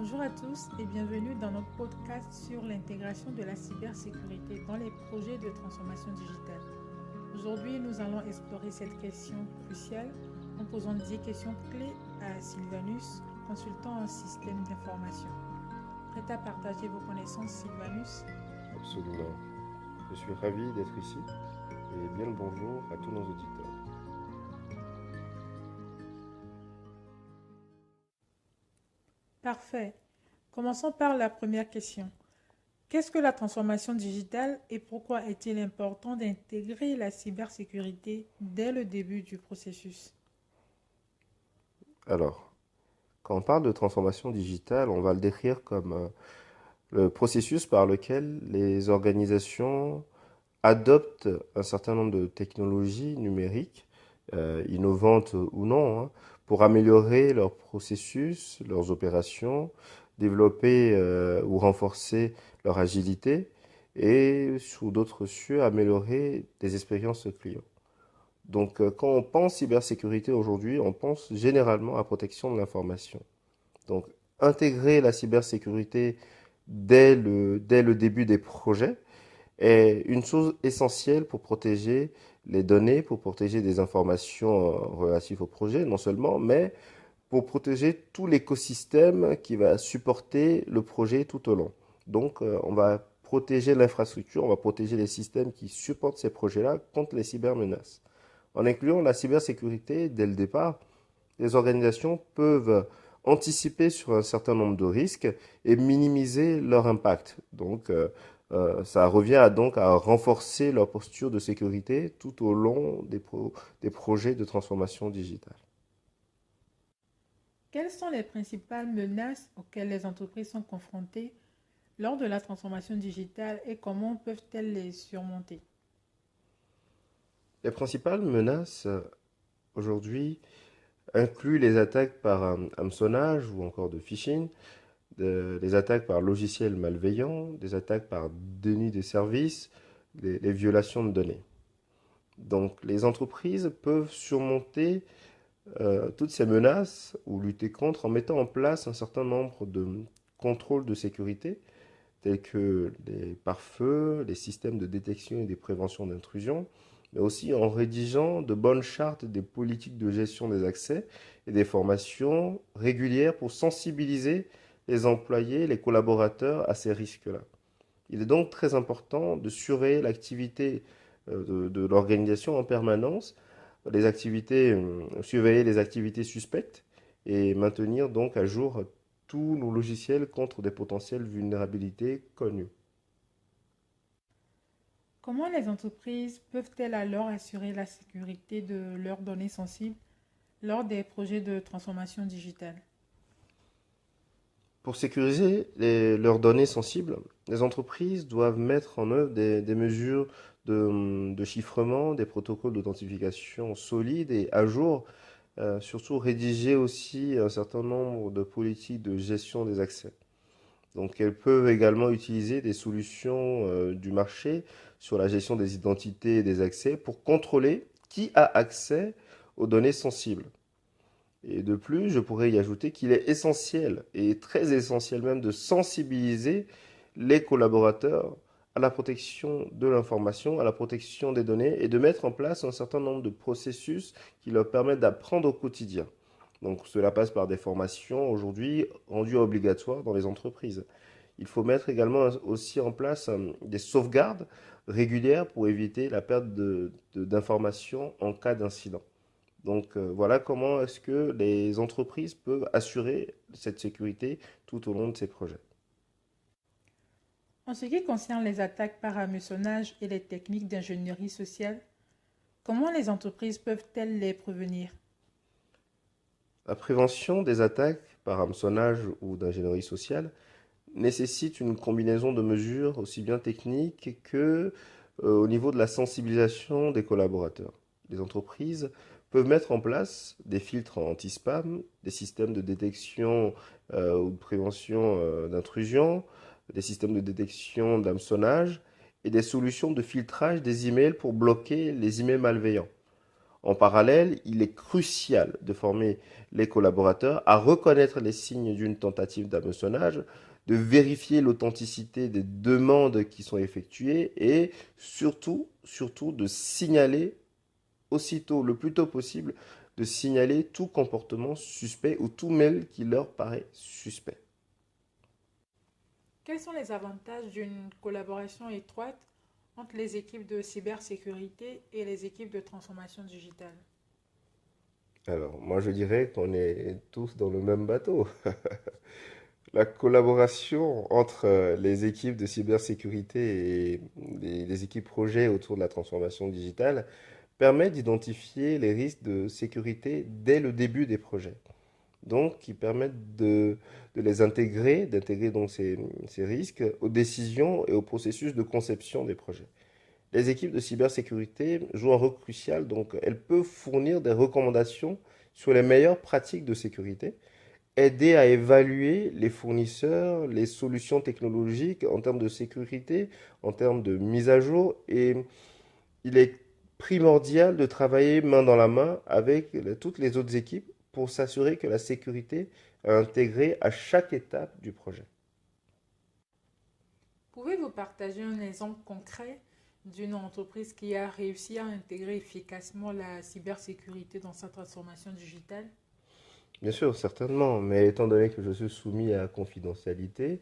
Bonjour à tous et bienvenue dans notre podcast sur l'intégration de la cybersécurité dans les projets de transformation digitale. Aujourd'hui, nous allons explorer cette question cruciale en posant 10 questions clés à Sylvanus, consultant en système d'information. Prêt à partager vos connaissances, Sylvanus? Absolument. Je suis ravi d'être ici et bien le bonjour à tous nos auditeurs. Parfait. Commençons par la première question. Qu'est-ce que la transformation digitale et pourquoi est-il important d'intégrer la cybersécurité dès le début du processus? Alors, quand on parle de transformation digitale, on va le décrire comme le processus par lequel les organisations adoptent un certain nombre de technologies numériques, innovantes ou non, pour améliorer leurs processus, leurs opérations, développer ou renforcer leur agilité et, sous d'autres cieux, améliorer les expériences clients. Donc, quand on pense cybersécurité aujourd'hui, on pense généralement à protection de l'information. Donc, intégrer la cybersécurité dès le début des projets est une chose essentielle pour protéger les données, pour protéger des informations relatives au projet, non seulement, mais pour protéger tout l'écosystème qui va supporter le projet tout au long. Donc, on va protéger l'infrastructure, on va protéger les systèmes qui supportent ces projets-là contre les cybermenaces. En incluant la cybersécurité dès le départ, les organisations peuvent anticiper sur un certain nombre de risques et minimiser leur impact. Donc, ça revient donc à renforcer leur posture de sécurité tout au long des projets de transformation digitale. Quelles sont les principales menaces auxquelles les entreprises sont confrontées lors de la transformation digitale et comment peuvent-elles les surmonter? Les principales menaces aujourd'hui incluent les attaques par hameçonnage ou encore de phishing, les attaques par logiciels malveillants, des attaques par déni de services, les violations de données. Donc les entreprises peuvent surmonter toutes ces menaces ou lutter contre en mettant en place un certain nombre de contrôles de sécurité tels que les pare-feux, les systèmes de détection et de prévention d'intrusion, mais aussi en rédigeant de bonnes chartes des politiques de gestion des accès et des formations régulières pour sensibiliser les employés, les collaborateurs à ces risques-là. Il est donc très important de surveiller l'activité de l'organisation en permanence, surveiller les activités suspectes et maintenir donc à jour tous nos logiciels contre des potentielles vulnérabilités connues. Comment les entreprises peuvent-elles alors assurer la sécurité de leurs données sensibles lors des projets de transformation digitale? Pour sécuriser leurs données sensibles, les entreprises doivent mettre en œuvre des mesures de chiffrement, des protocoles d'authentification solides et à jour, surtout rédiger aussi un certain nombre de politiques de gestion des accès. Donc elles peuvent également utiliser des solutions du marché sur la gestion des identités et des accès pour contrôler qui a accès aux données sensibles. Et de plus, je pourrais y ajouter qu'il est essentiel, et très essentiel même, de sensibiliser les collaborateurs à la protection de l'information, à la protection des données, et de mettre en place un certain nombre de processus qui leur permettent d'apprendre au quotidien. Donc cela passe par des formations aujourd'hui rendues obligatoires dans les entreprises. Il faut mettre également aussi en place des sauvegardes régulières pour éviter la perte d'informations en cas d'incident. Donc voilà comment est-ce que les entreprises peuvent assurer cette sécurité tout au long de ces projets. En ce qui concerne les attaques par hameçonnage et les techniques d'ingénierie sociale, comment les entreprises peuvent-elles les prévenir? La prévention des attaques par hameçonnage ou d'ingénierie sociale nécessite une combinaison de mesures aussi bien techniques que au niveau de la sensibilisation des collaborateurs. Les entreprises peuvent mettre en place des filtres anti-spam, des systèmes de détection ou de prévention d'intrusion, des systèmes de détection d'hameçonnage et des solutions de filtrage des emails pour bloquer les emails malveillants. En parallèle, il est crucial de former les collaborateurs à reconnaître les signes d'une tentative d'hameçonnage, de vérifier l'authenticité des demandes qui sont effectuées et surtout de signaler aussitôt, le plus tôt possible, de signaler tout comportement suspect ou tout mail qui leur paraît suspect. Quels sont les avantages d'une collaboration étroite entre les équipes de cybersécurité et les équipes de transformation digitale? Alors, moi je dirais qu'on est tous dans le même bateau. La collaboration entre les équipes de cybersécurité et les équipes projets autour de la transformation digitale permet d'identifier les risques de sécurité dès le début des projets. Donc, qui permettent de les intégrer, d'intégrer donc ces risques aux décisions et au processus de conception des projets. Les équipes de cybersécurité jouent un rôle crucial, donc elles peuvent fournir des recommandations sur les meilleures pratiques de sécurité, aider à évaluer les fournisseurs, les solutions technologiques en termes de sécurité, en termes de mise à jour, et il est primordial de travailler main dans la main avec toutes les autres équipes pour s'assurer que la sécurité est intégrée à chaque étape du projet. Pouvez-vous partager un exemple concret d'une entreprise qui a réussi à intégrer efficacement la cybersécurité dans sa transformation digitale? Bien sûr, certainement, mais étant donné que je suis soumis à confidentialité,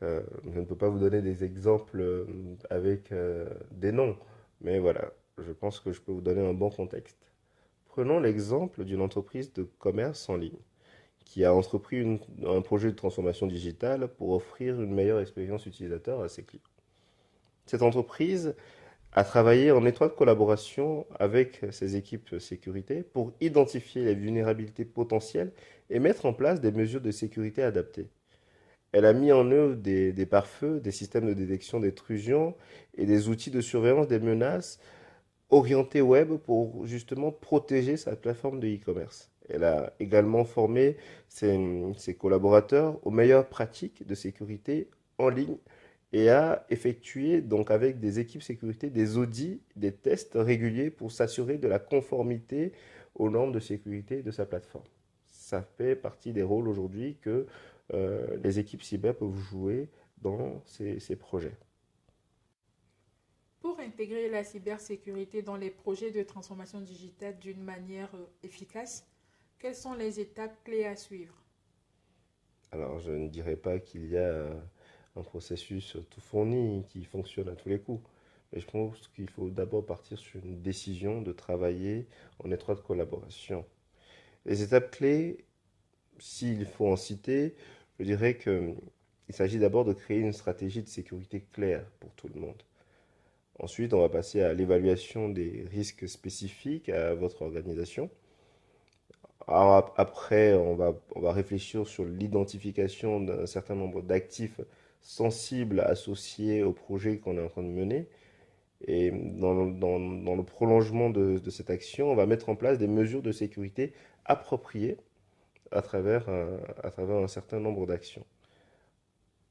je ne peux pas vous donner des exemples avec des noms, mais voilà, je pense que je peux vous donner un bon contexte. Prenons l'exemple d'une entreprise de commerce en ligne qui a entrepris un projet de transformation digitale pour offrir une meilleure expérience utilisateur à ses clients. Cette entreprise a travaillé en étroite collaboration avec ses équipes sécurité pour identifier les vulnérabilités potentielles et mettre en place des mesures de sécurité adaptées. Elle a mis en œuvre des pare-feux, des systèmes de détection d'intrusion et des outils de surveillance des menaces orientés web pour justement protéger sa plateforme de e-commerce. Elle a également formé ses collaborateurs aux meilleures pratiques de sécurité en ligne et a effectué donc avec des équipes sécurité des audits, des tests réguliers pour s'assurer de la conformité aux normes de sécurité de sa plateforme. Ça fait partie des rôles aujourd'hui que les équipes cyber peuvent jouer dans ces projets. Pour intégrer la cybersécurité dans les projets de transformation digitale d'une manière efficace, quelles sont les étapes clés à suivre? Alors, je ne dirais pas qu'il y a un processus tout fourni qui fonctionne à tous les coups, mais je pense qu'il faut d'abord partir sur une décision de travailler en étroite collaboration. Les étapes clés, s'il faut en citer, je dirais qu'il s'agit d'abord de créer une stratégie de sécurité claire pour tout le monde. Ensuite, on va passer à l'évaluation des risques spécifiques à votre organisation. Alors après, on va réfléchir sur l'identification d'un certain nombre d'actifs sensibles associés au projet qu'on est en train de mener. Et dans le prolongement de cette action, on va mettre en place des mesures de sécurité appropriées à travers un certain nombre d'actions.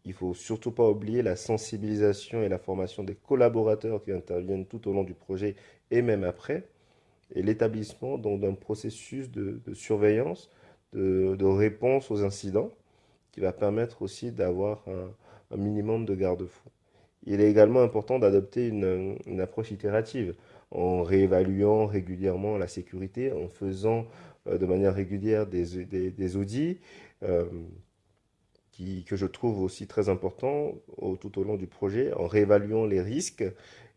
Il ne faut surtout pas oublier la sensibilisation et la formation des collaborateurs qui interviennent tout au long du projet et même après, et l'établissement d'un processus de surveillance, de réponse aux incidents, qui va permettre aussi d'avoir un minimum de garde-fous. Il est également important d'adopter une approche itérative en réévaluant régulièrement la sécurité, en faisant de manière régulière des audits, euh, que je trouve aussi très important tout au long du projet, en réévaluant les risques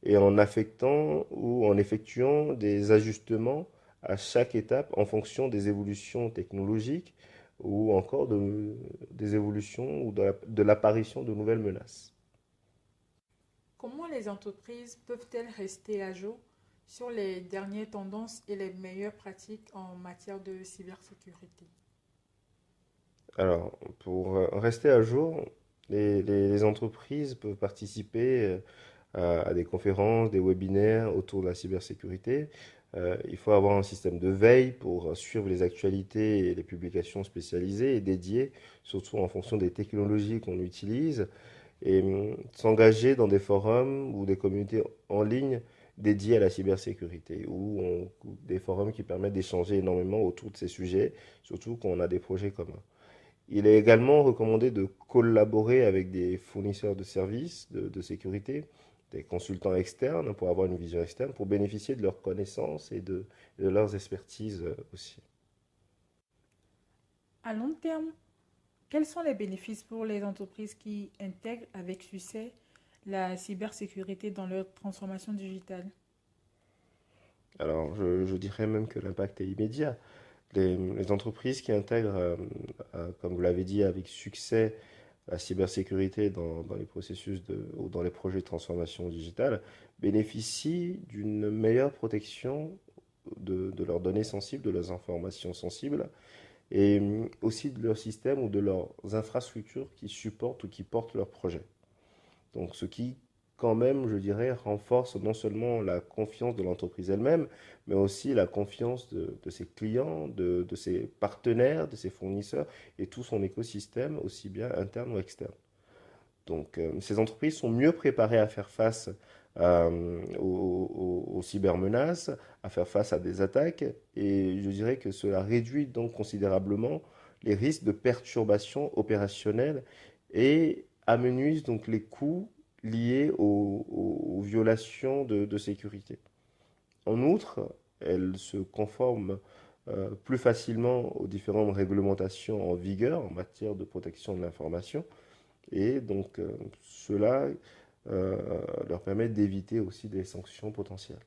et en affectant ou en effectuant des ajustements à chaque étape en fonction des évolutions technologiques ou encore des évolutions ou de l'apparition de nouvelles menaces. Comment les entreprises peuvent-elles rester à jour sur les dernières tendances et les meilleures pratiques en matière de cybersécurité? Alors, pour rester à jour, les entreprises peuvent participer à des conférences, des webinaires autour de la cybersécurité. Il faut avoir un système de veille pour suivre les actualités et les publications spécialisées et dédiées, surtout en fonction des technologies qu'on utilise, et s'engager dans des forums ou des communautés en ligne dédiés à la cybersécurité ou des forums qui permettent d'échanger énormément autour de ces sujets, surtout quand on a des projets communs. Il est également recommandé de collaborer avec des fournisseurs de services de sécurité, des consultants externes pour avoir une vision externe, pour bénéficier de leurs connaissances et de leurs expertises aussi. À long terme, quels sont les bénéfices pour les entreprises qui intègrent avec succès la cybersécurité dans leur transformation digitale? Alors, je dirais même que l'impact est immédiat. Les entreprises qui intègrent, comme vous l'avez dit, avec succès la cybersécurité dans les processus ou dans les projets de transformation digitale bénéficient d'une meilleure protection de leurs données sensibles, de leurs informations sensibles, et aussi de leur système ou de leurs infrastructures qui supportent ou qui portent leurs projets. Donc, ce qui, quand même, je dirais, renforce non seulement la confiance de l'entreprise elle-même, mais aussi la confiance de ses clients, de ses partenaires, de ses fournisseurs et tout son écosystème, aussi bien interne ou externe. Donc, ces entreprises sont mieux préparées à faire face aux cybermenaces, à faire face à des attaques, et je dirais que cela réduit donc considérablement les risques de perturbations opérationnelles et amenuise donc les coûts liés aux violations de sécurité. En outre, elles se conforment plus facilement aux différentes réglementations en vigueur en matière de protection de l'information et donc, cela leur permet d'éviter aussi des sanctions potentielles.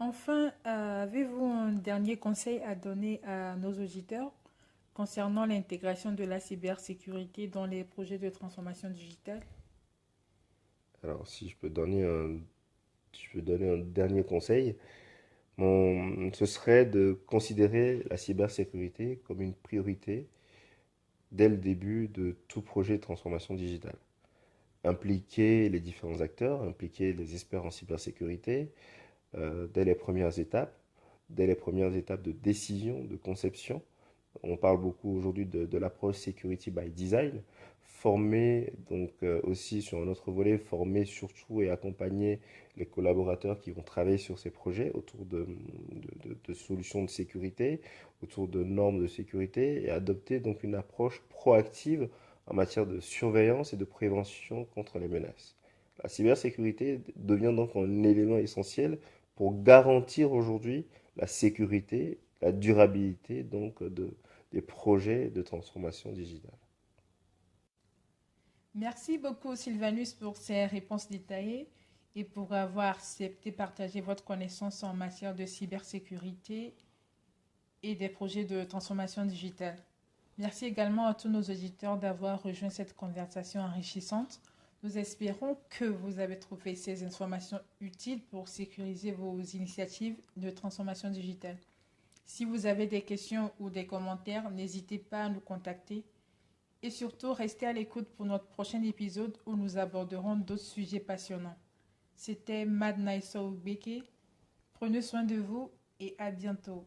Enfin, avez-vous un dernier conseil à donner à nos auditeurs concernant l'intégration de la cybersécurité dans les projets de transformation digitale? Alors, si je peux donner un dernier conseil, ce serait de considérer la cybersécurité comme une priorité dès le début de tout projet de transformation digitale. Impliquer les différents acteurs, impliquer les experts en cybersécurité dès les premières étapes de décision, de conception. On parle beaucoup aujourd'hui de l'approche security by design. Former, donc aussi sur un autre volet, former surtout et accompagner les collaborateurs qui vont travailler sur ces projets autour de solutions de sécurité, autour de normes de sécurité et adopter donc une approche proactive en matière de surveillance et de prévention contre les menaces. La cybersécurité devient donc un élément essentiel pour garantir aujourd'hui la sécurité, la durabilité donc des projets de transformation digitale. Merci beaucoup Sylvanus pour ces réponses détaillées et pour avoir accepté de partager votre connaissance en matière de cybersécurité et des projets de transformation digitale. Merci également à tous nos auditeurs d'avoir rejoint cette conversation enrichissante. Nous espérons que vous avez trouvé ces informations utiles pour sécuriser vos initiatives de transformation digitale. Si vous avez des questions ou des commentaires, n'hésitez pas à nous contacter. Et surtout, restez à l'écoute pour notre prochain épisode où nous aborderons d'autres sujets passionnants. C'était Mad Nice Beke. Prenez soin de vous et à bientôt.